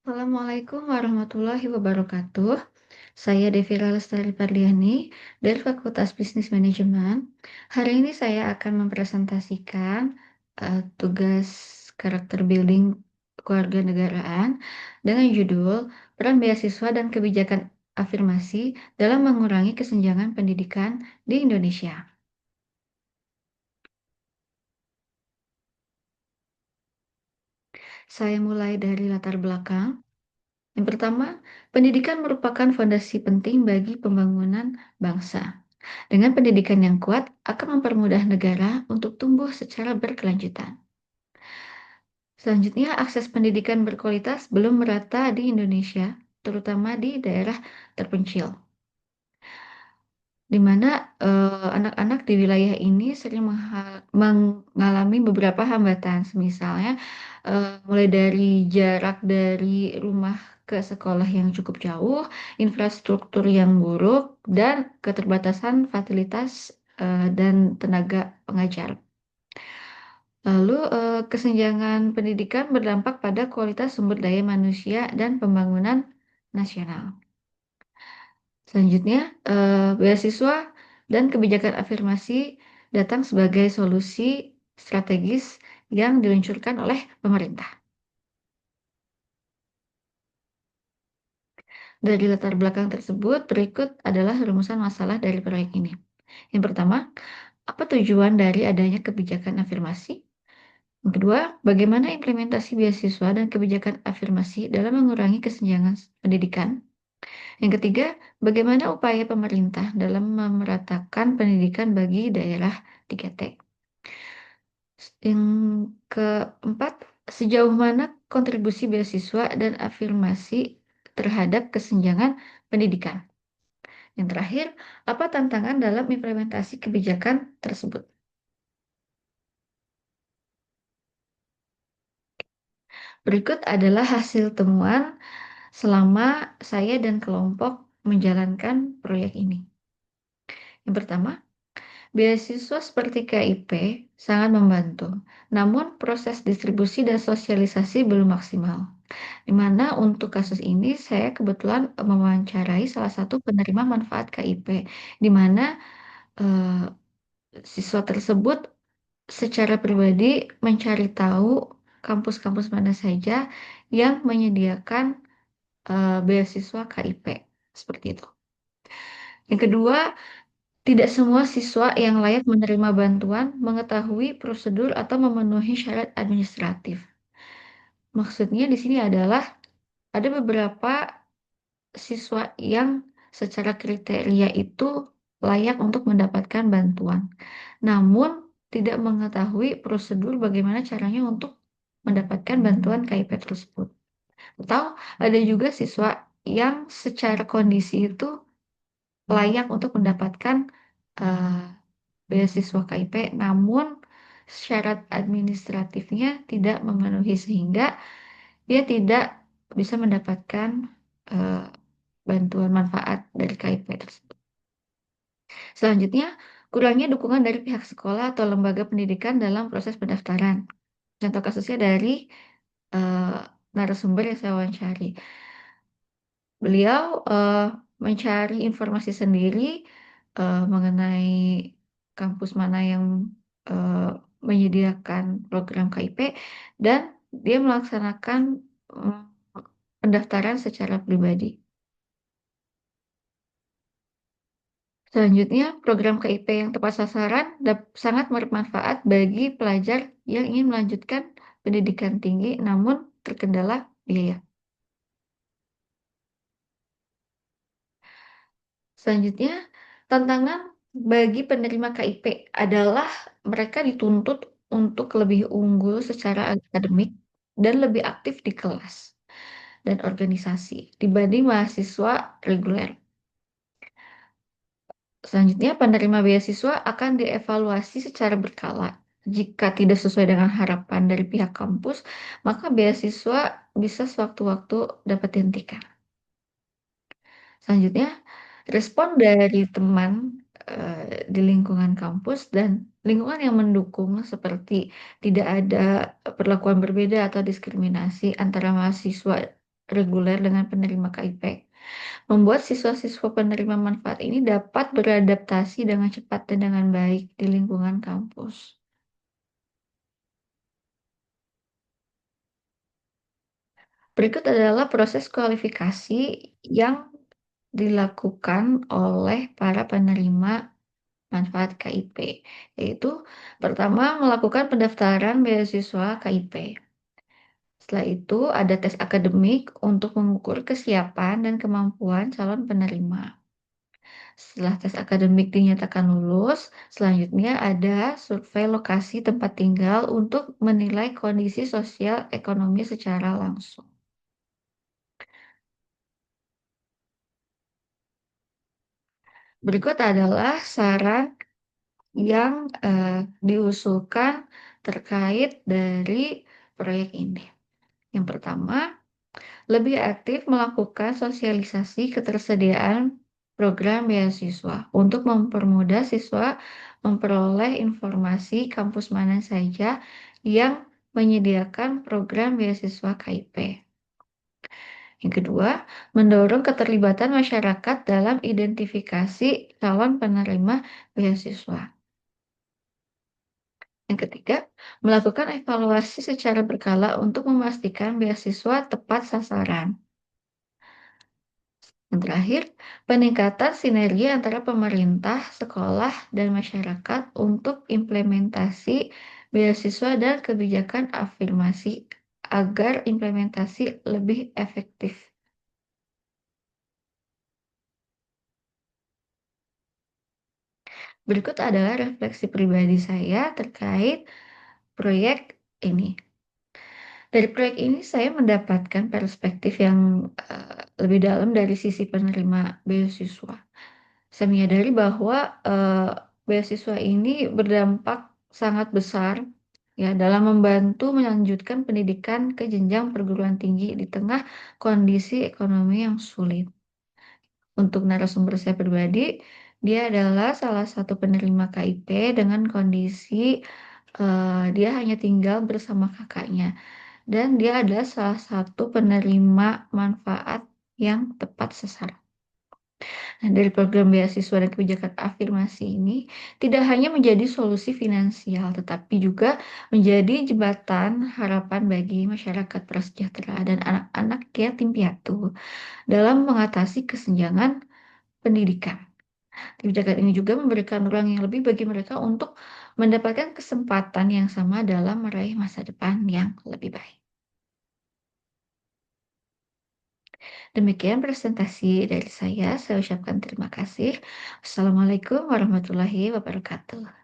Assalamualaikum warahmatullahi wabarakatuh. Saya Devira Lestari Pardiani dari Fakultas Bisnis Manajemen. Hari ini saya akan mempresentasikan tugas karakter building kewarganegaraan dengan judul Peran Beasiswa dan Kebijakan Afirmasi dalam Mengurangi Kesenjangan Pendidikan di Indonesia. Saya mulai dari latar belakang. Yang pertama, pendidikan merupakan fondasi penting bagi pembangunan bangsa. Dengan pendidikan yang kuat akan mempermudah negara untuk tumbuh secara berkelanjutan. Selanjutnya, akses pendidikan berkualitas belum merata di Indonesia, terutama di daerah terpencil, di mana anak-anak di wilayah ini sering mengalami beberapa hambatan, misalnya mulai dari jarak dari rumah ke sekolah yang cukup jauh, infrastruktur yang buruk, dan keterbatasan fasilitas dan tenaga pengajar. Lalu, kesenjangan pendidikan berdampak pada kualitas sumber daya manusia dan pembangunan nasional. Selanjutnya, beasiswa dan kebijakan afirmasi datang sebagai solusi strategis yang diluncurkan oleh pemerintah. Dari latar belakang tersebut, berikut adalah rumusan masalah dari proyek ini. Yang pertama, apa tujuan dari adanya kebijakan afirmasi? Yang kedua, bagaimana implementasi beasiswa dan kebijakan afirmasi dalam mengurangi kesenjangan pendidikan? Yang ketiga, bagaimana upaya pemerintah dalam memeratakan pendidikan bagi daerah 3T? Yang keempat, sejauh mana kontribusi beasiswa dan afirmasi terhadap kesenjangan pendidikan? Yang terakhir, apa tantangan dalam implementasi kebijakan tersebut? Berikut adalah hasil temuan selama saya dan kelompok menjalankan proyek ini. Yang pertama, beasiswa seperti KIP sangat membantu, namun proses distribusi dan sosialisasi belum maksimal. Di mana untuk kasus ini saya kebetulan mewawancarai salah satu penerima manfaat KIP, di mana eh, siswa tersebut secara pribadi mencari tahu kampus-kampus mana saja yang menyediakan beasiswa KIP, seperti itu. Yang kedua, tidak semua siswa yang layak menerima bantuan mengetahui prosedur atau memenuhi syarat administratif. Maksudnya di sini adalah ada beberapa siswa yang secara kriteria itu layak untuk mendapatkan bantuan, namun tidak mengetahui prosedur bagaimana caranya untuk mendapatkan bantuan KIP tersebut. Atau ada juga siswa yang secara kondisi itu layak untuk mendapatkan eh, beasiswa KIP, namun syarat administratifnya tidak memenuhi sehingga dia tidak bisa mendapatkan eh, bantuan manfaat dari KIP tersebut. Selanjutnya, kurangnya dukungan dari pihak sekolah atau lembaga pendidikan dalam proses pendaftaran. Contoh kasusnya dari eh, narasumber yang saya wawancari. Beliau mencari informasi sendiri mengenai kampus mana yang eh, menyediakan program KIP dan dia melaksanakan mm, pendaftaran secara pribadi. Selanjutnya, program KIP yang tepat sasaran sangat bermanfaat bagi pelajar yang ingin melanjutkan pendidikan tinggi namun terkendala biaya. Selanjutnya, tantangan bagi penerima KIP adalah mereka dituntut untuk lebih unggul secara akademik dan lebih aktif di kelas dan organisasi dibanding mahasiswa reguler. Selanjutnya, penerima beasiswa akan dievaluasi secara berkala. Jika tidak sesuai dengan harapan dari pihak kampus, maka beasiswa bisa sewaktu-waktu dapat dihentikan. Selanjutnya, respon dari teman di lingkungan kampus dan lingkungan yang mendukung seperti tidak ada perlakuan berbeda atau diskriminasi antara mahasiswa reguler dengan penerima KIP, membuat siswa-siswa penerima manfaat ini dapat beradaptasi dengan cepat dan dengan baik di lingkungan kampus. Berikut adalah proses kualifikasi yang dilakukan oleh para penerima manfaat KIP, yaitu pertama melakukan pendaftaran beasiswa KIP. Setelah itu ada tes akademik untuk mengukur kesiapan dan kemampuan calon penerima. Setelah tes akademik dinyatakan lulus, selanjutnya ada survei lokasi tempat tinggal untuk menilai kondisi sosial ekonomi secara langsung. Berikut adalah saran yang diusulkan terkait dari proyek ini. Yang pertama, lebih aktif melakukan sosialisasi ketersediaan program beasiswa untuk mempermudah siswa memperoleh informasi kampus mana saja yang menyediakan program beasiswa KIP. Yang kedua, mendorong keterlibatan masyarakat dalam identifikasi calon penerima beasiswa. Yang ketiga, melakukan evaluasi secara berkala untuk memastikan beasiswa tepat sasaran. Yang terakhir, peningkatan sinergi antara pemerintah, sekolah, dan masyarakat untuk implementasi beasiswa dan kebijakan afirmasi agar implementasi lebih efektif. Berikut adalah refleksi pribadi saya terkait proyek ini. Dari proyek ini saya mendapatkan perspektif yang lebih dalam dari sisi penerima beasiswa. Saya menyadari bahwa beasiswa ini berdampak sangat besar ya dalam membantu melanjutkan pendidikan ke jenjang perguruan tinggi di tengah kondisi ekonomi yang sulit. Untuk narasumber saya pribadi, dia adalah salah satu penerima KIP dengan kondisi dia hanya tinggal bersama kakaknya. Dan dia adalah salah satu penerima manfaat yang tepat sasaran. Nah, dari program beasiswa dan kebijakan afirmasi ini tidak hanya menjadi solusi finansial, tetapi juga menjadi jembatan harapan bagi masyarakat prasejahtera dan anak-anak yatim piatu dalam mengatasi kesenjangan pendidikan. Kebijakan ini juga memberikan ruang yang lebih bagi mereka untuk mendapatkan kesempatan yang sama dalam meraih masa depan yang lebih baik. Demikian presentasi dari saya ucapkan terima kasih. Wassalamualaikum warahmatullahi wabarakatuh.